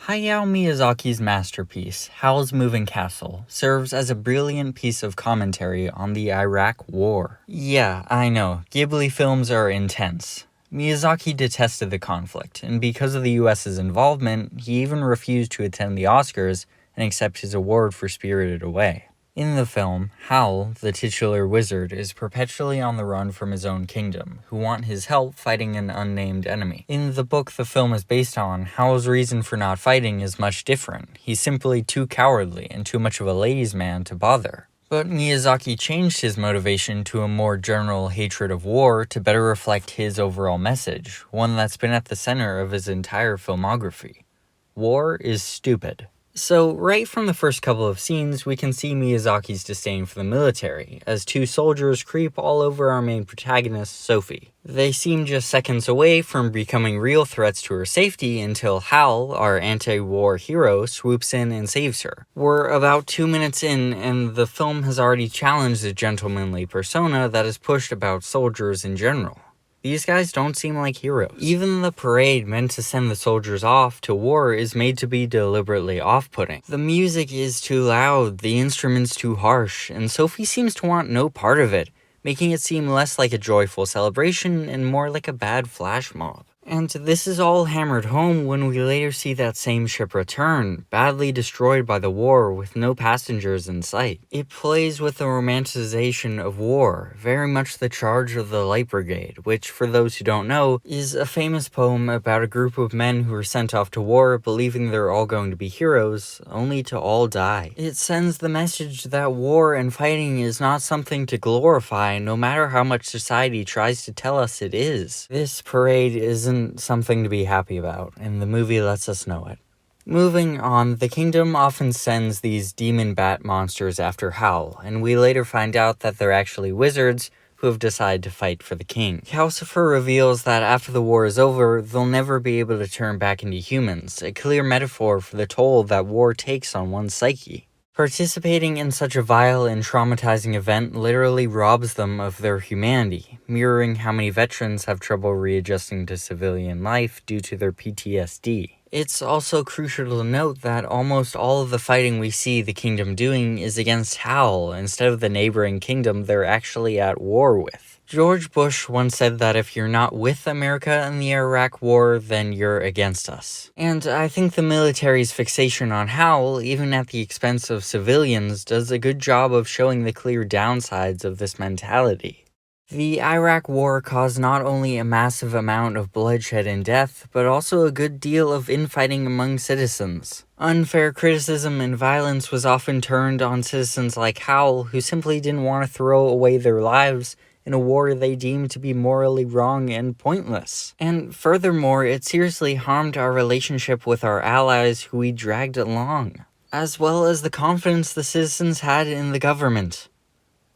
Hayao Miyazaki's masterpiece, Howl's Moving Castle, serves as a brilliant piece of commentary on the Iraq War. Yeah, I know, Ghibli films are intense. Miyazaki detested the conflict, and because of the US's involvement, he even refused to attend the Oscars and accept his award for Spirited Away. In the film, Howl, the titular wizard, is perpetually on the run from his own kingdom, who want his help fighting an unnamed enemy. In the book the film is based on, Howl's reason for not fighting is much different. He's simply too cowardly and too much of a ladies' man to bother. But Miyazaki changed his motivation to a more general hatred of war to better reflect his overall message, one that's been at the center of his entire filmography. War is stupid. So, right from the first couple of scenes, we can see Miyazaki's disdain for the military, as two soldiers creep all over our main protagonist, Sophie. They seem just seconds away from becoming real threats to her safety until Howl, our anti-war hero, swoops in and saves her. We're about 2 minutes in, and the film has already challenged the gentlemanly persona that is pushed about soldiers in general. These guys don't seem like heroes. Even the parade meant to send the soldiers off to war is made to be deliberately off-putting. The music is too loud, the instruments too harsh, and Sophie seems to want no part of it, making it seem less like a joyful celebration and more like a bad flash mob. And this is all hammered home when we later see that same ship return, badly destroyed by the war with no passengers in sight. It plays with the romanticization of war, very much the charge of the Light Brigade, which, for those who don't know, is a famous poem about a group of men who are sent off to war believing they're all going to be heroes, only to all die. It sends the message that war and fighting is not something to glorify, no matter how much society tries to tell us it is. This parade isn't something to be happy about, and the movie lets us know it. Moving on, the kingdom often sends these demon bat monsters after Howl, and we later find out that they're actually wizards who have decided to fight for the king. Calcifer reveals that after the war is over, they'll never be able to turn back into humans, a clear metaphor for the toll that war takes on one's psyche. Participating in such a vile and traumatizing event literally robs them of their humanity, mirroring how many veterans have trouble readjusting to civilian life due to their PTSD. It's also crucial to note that almost all of the fighting we see the kingdom doing is against Howl instead of the neighboring kingdom they're actually at war with. George Bush once said that if you're not with America in the Iraq War, then you're against us. And I think the military's fixation on Howl, even at the expense of civilians, does a good job of showing the clear downsides of this mentality. The Iraq War caused not only a massive amount of bloodshed and death, but also a good deal of infighting among citizens. Unfair criticism and violence was often turned on citizens like Howl, who simply didn't want to throw away their lives in a war they deemed to be morally wrong and pointless. And furthermore, it seriously harmed our relationship with our allies who we dragged along, as well as the confidence the citizens had in the government.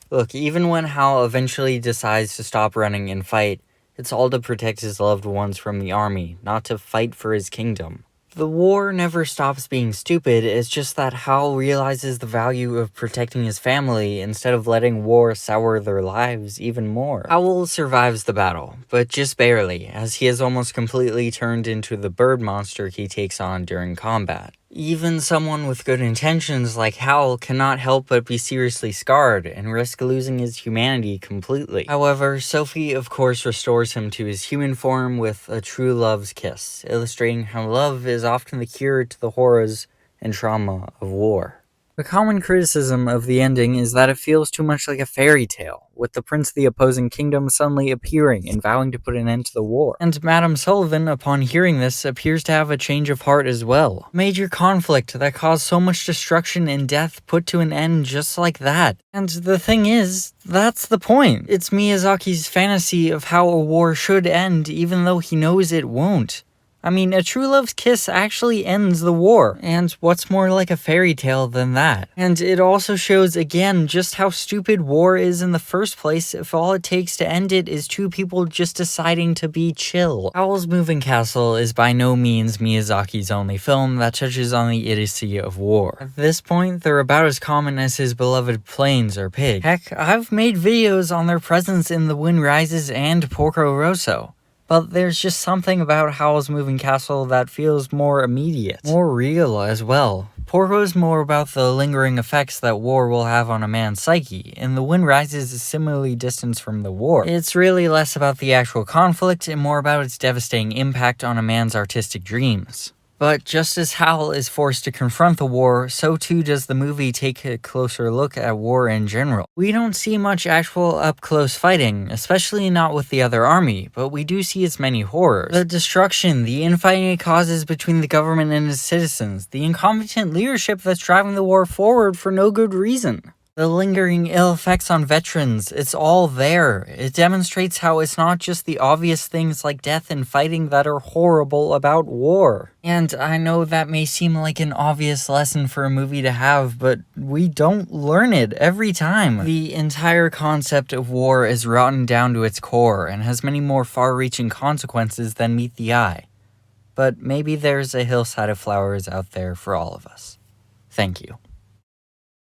Look, even when Howl eventually decides to stop running and fight, it's all to protect his loved ones from the army, not to fight for his kingdom. The war never stops being stupid, it's just that Howl realizes the value of protecting his family instead of letting war sour their lives even more. Howl survives the battle, but just barely, as he has almost completely turned into the bird monster he takes on during combat. Even someone with good intentions like Howl cannot help but be seriously scarred and risk losing his humanity completely. However, Sophie of course restores him to his human form with a true love's kiss, illustrating how love is often the cure to the horrors and trauma of war. A common criticism of the ending is that it feels too much like a fairy tale, with the prince of the opposing kingdom suddenly appearing and vowing to put an end to the war. And Madame Sullivan, upon hearing this, appears to have a change of heart as well. Major conflict that caused so much destruction and death put to an end just like that. And the thing is, that's the point. It's Miyazaki's fantasy of how a war should end even though he knows it won't. I mean, a true love's kiss actually ends the war, and what's more like a fairy tale than that? And it also shows again just how stupid war is in the first place if all it takes to end it is two people just deciding to be chill. Howl's Moving Castle is by no means Miyazaki's only film that touches on the idiocy of war. At this point, they're about as common as his beloved planes or pigs. Heck, I've made videos on their presence in The Wind Rises and Porco Rosso. But there's just something about Howl's Moving Castle that feels more immediate, more real as well. Porco's more about the lingering effects that war will have on a man's psyche, and The Wind Rises is similarly distanced from the war. It's really less about the actual conflict and more about its devastating impact on a man's artistic dreams. But just as Howl is forced to confront the war, so too does the movie take a closer look at war in general. We don't see much actual up-close fighting, especially not with the other army, but we do see its many horrors. The destruction, the infighting it causes between the government and its citizens, the incompetent leadership that's driving the war forward for no good reason. The lingering ill effects on veterans, it's all there. It demonstrates how it's not just the obvious things like death and fighting that are horrible about war. And I know that may seem like an obvious lesson for a movie to have, but we don't learn it every time. The entire concept of war is rotten down to its core and has many more far-reaching consequences than meet the eye. But maybe there's a hillside of flowers out there for all of us. Thank you.